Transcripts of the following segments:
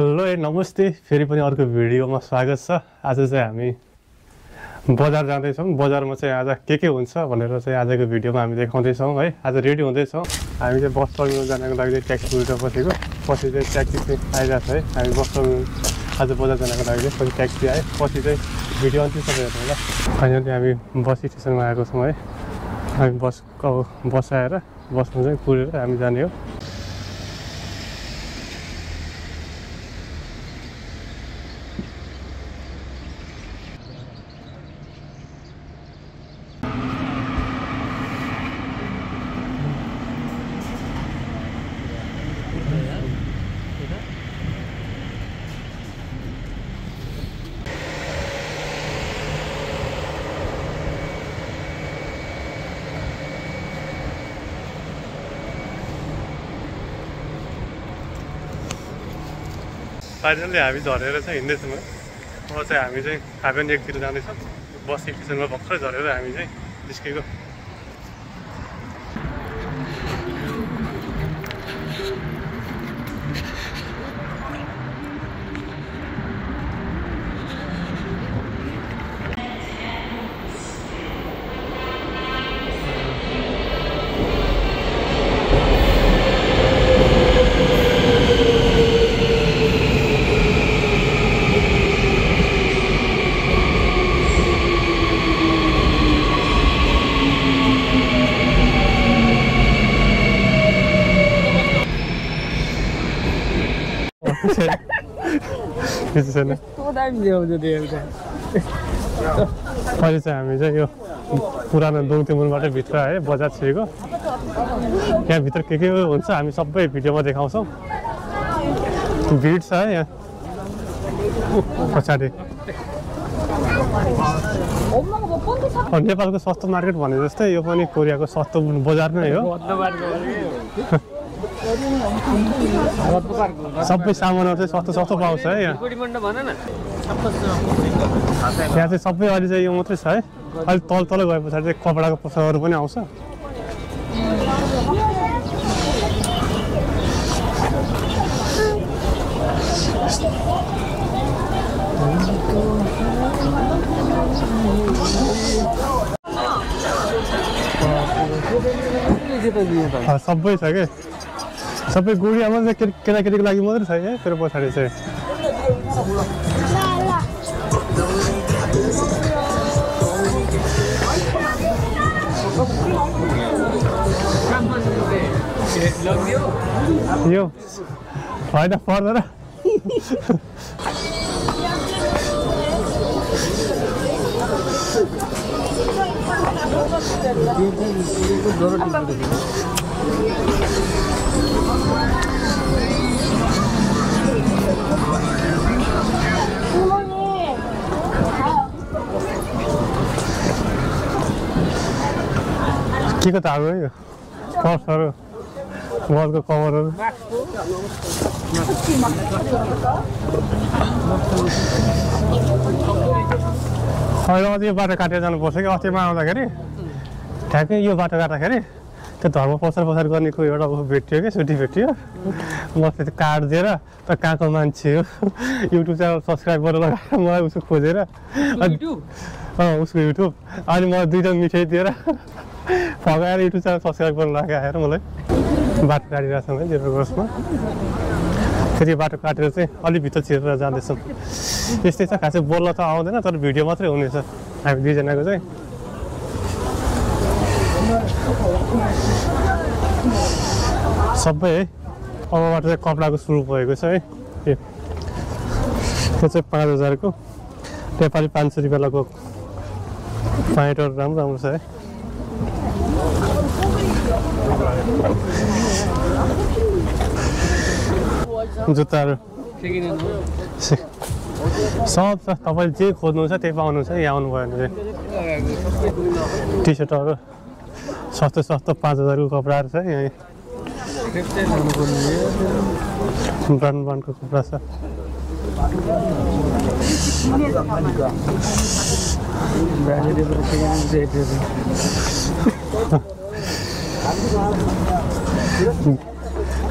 Hello नमस्ते फेरि पनि अर्को भिडियोमा स्वागत छ। आज चाहिँ हामी बजार जाँदैछौँ। बजारमा चाहिँ आज के हुन्छ भनेर चाहिँ आजको भिडियोमा हामी देखाउँदैछौँ है। आज रेडी हुँदैछौँ हामी चाहिँ बस टर्मिनल जानको लागि चाहिँ ट्याक्सी उल्टा बसेको पछि चाहिँ ट्याक्सी चाहिँ आइरहेको छ है। हामी बस टर्मिनल आज बजार जानको लागि चाहिँ पछि ट्याक्सी आयो पछि चाहिँ भिडियो अन्तिमसम्म हेर्नु होला। फाइनली हामी बस स्टेसनमा आएको छौँ है। हामी बस आएर बसमा चाहिँ कुरेर हामी जाने हो। फाइनली हामी झरेर चाहिँ हिँड्दैछौँ। अब चाहिँ हामी चाहिँ हाफेन एकतिर जाँदैछौँ। बस स्टेसनमा भर्खर झरेर हामी चाहिँ निस्केको। अहिले चाहिँ हामी चाहिँ यो पुरानो दुङतिमुरबाट भित्र है बजार छिरेको। यहाँभित्र के हुन्छ हामी सबै भिडियोमा देखाउँछौँ। भिड छ है यहाँ पछाडि। नेपालको सस्तो मार्केट भने जस्तै यो पनि कोरियाको सस्तो बजार नै हो। सबै सामानहरू चाहिँ सस्तो पाउँछ है यहाँ। यहाँ चाहिँ सबै अहिले चाहिँ यो मात्रै छ है। अहिले तल गए पछाडि चाहिँ कपडाको पसलहरू पनि आउँछ। सबै छ कि सबै गुडियामा चाहिँ केटाकेटीको लागि मात्रै छ है। फेरि पछाडि चाहिँ यो होइन पर्दैन। के को तागो है यो पर्सहरू वलको कभरहरू। अहिले अझै यो बाटो काटेर जानुपर्छ कि। अस्तिमा आउँदाखेरि ठ्याक्कै यो बाटो काट्दाखेरि त्यो धर्म प्रचार गर्नेको एउटा भेटियो कि छुट्टी भेटियो। म त्यो कार्ड दिएर त कहाँको मान्छे हो युट्युब च्यानल सब्सक्राइब गरेर लगाएर मलाई उसको खोजेर उसको युट्युब अनि मलाई 2 टन मिठाई दिएर फगाएर युट्युब च्यानल सब्सक्राइब गरेर लगाएर मलाई बाटो काटिरहेको छौँ है देवरगञ्जमा। फेरि बाटो काटेर चाहिँ अलिक भित्र छिरेर जाँदैछौँ। यस्तै छ खासै बोल्न त आउँदैन तर भिडियो मात्रै हुनेछ हामी दुईजनाको चाहिँ। सबै है अबबाट चाहिँ कपडाको सुरु भएको छ है। त्यो चाहिँ 5000 को नेपाली 500 रुपियाँ लगभग प्यान्टहरू राम्रो छ है। जुत्ताहरू सब छ। तपाईँले जे खोज्नुहुन्छ त्यही पाउनुहुन्छ यहाँ आउनुभयो भने चाहिँ। टी सर्टहरू सस्तो 5000 को कपडाहरू छ यहीँ। ब्रान्डको कपडा छ।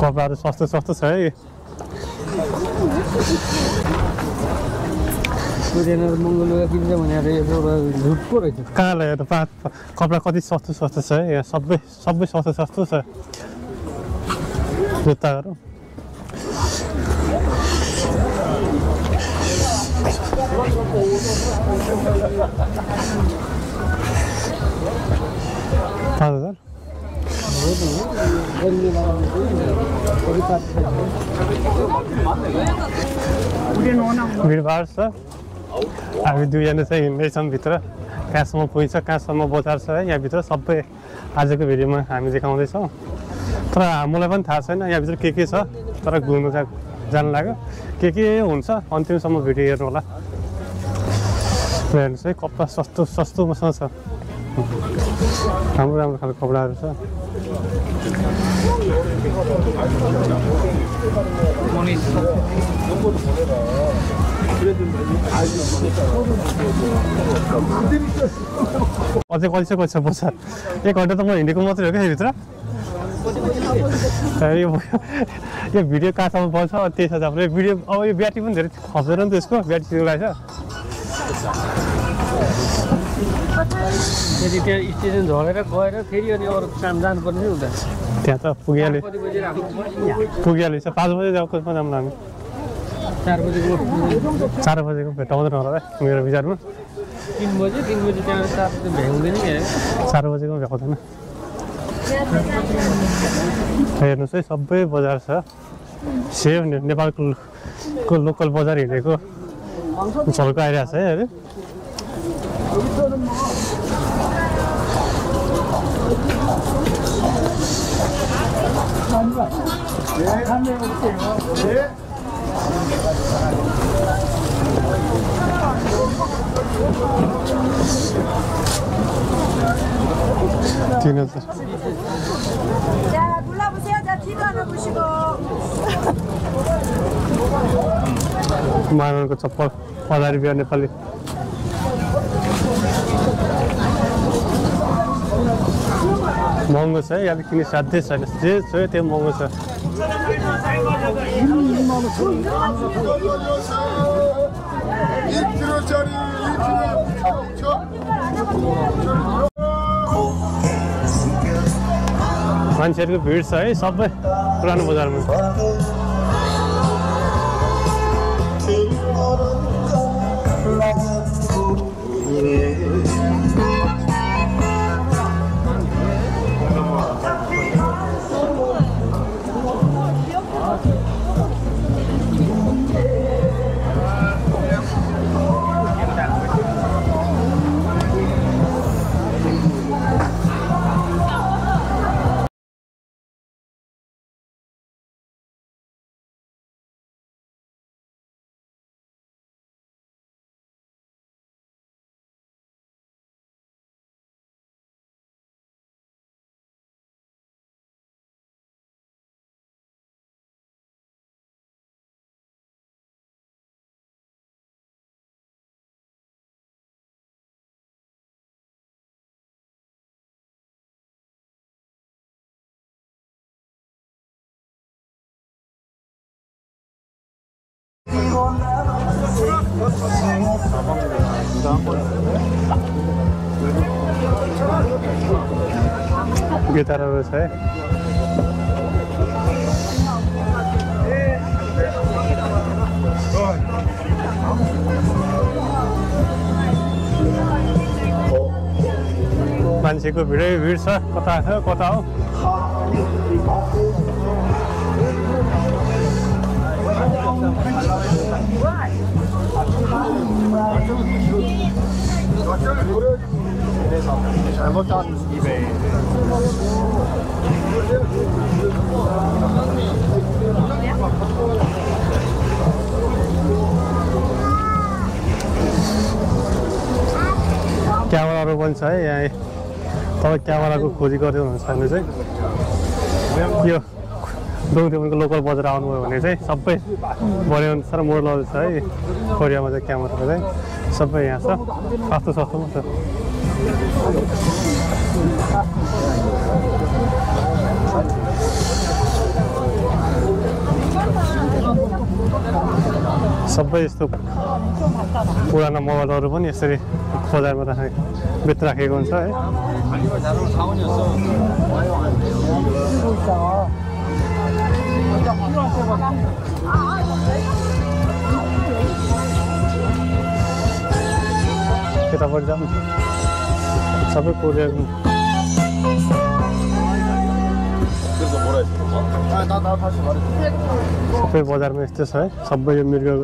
कपडाहरू सस्तो छ है। महँगो लुगा किन्छ भनेर एउटा झुट पो रहेछ कहाँ लाग्यो त कपडा कति सस्तो सस्तो छ है यहाँ सबै सस्तो सस्तो छ जुत्ताहरू भिडभाड छ हामी दुईजना चाहिँ हिँड्दैछौँ भित्र कहाँसम्म पुगिन्छ कहाँसम्म बजार छ है यहाँभित्र सबै आजको भिडियोमा हामी देखाउँदैछौँ तर हामीलाई पनि थाहा छैन यहाँभित्र के छ तर घुम्नु जानु लाग्यो के हुन्छ अन्तिमसम्म भिडियो हेर्नु होला हेर्नुहोस् है कपडा सस्तो मसँग छ राम्रो राम्रो खालको कपडाहरू छ अझै कतिसक्यो छ बजार 1 घन्टा त म हिँडेको मात्रै हो क्या भित्र यो भिडियो कहाँसम्म बन्छ त्यही छ हाम्रो भिडियो अब यो ब्याट्री पनि धेरै खसेर नि त यसको ब्याट्री सिङ्गलाई छ फेरि त्यहाँ स्टेसन झरेर गएर फेरि अनि अरू काम जानुपर्ने नि उता त्यहाँ त पुगिहाल्यो 5 बजे जाऊ कसमा जाऊँ हामी 4 बजेको भेटाउँदैन होला मेरो विचारमा 3 बजे त्यहाँ 4 बजे भ्याउँदैन नि 4 बजेको भ्याउँदैन हेर्नुहोस् है सबै बजार छ सेम नेपालको लोकल बजार हिँडेको झल्को आइरहेको छ है अहिले मानको चप्पल 1000 रुपियाँ नेपाली महँगो छ है यहाँ किन्ने साध्यै छैन जे छ त्यो महँगो छ मान्छेहरूको भिड छ है सबै पुरानो बजारमा गिटारहरू छ है मान्छेको भिडै भिड छ कता हो क्यामेराहरू पनि छ है यहाँ तपाईँ क्यामेराको खोजी गर्दै हुनुहुन्छ भने चाहिँ यो दोङदेवनको लोकल बजार आउनुभयो भने चाहिँ सबै बढ्यो अनुसार मोडलहरू छ है कोरियामा चाहिँ क्यामेराको चाहिँ सबै यहाँ छ सस्तोमा छ सबै यस्तो पुरानो मोबाइलहरू पनि यसरी खोजारमा राखेको हुन्छ है। केटापट्टि जाऊँ सबै कोरिया सबै बजारमा यस्तो छ है। सबै यो मृग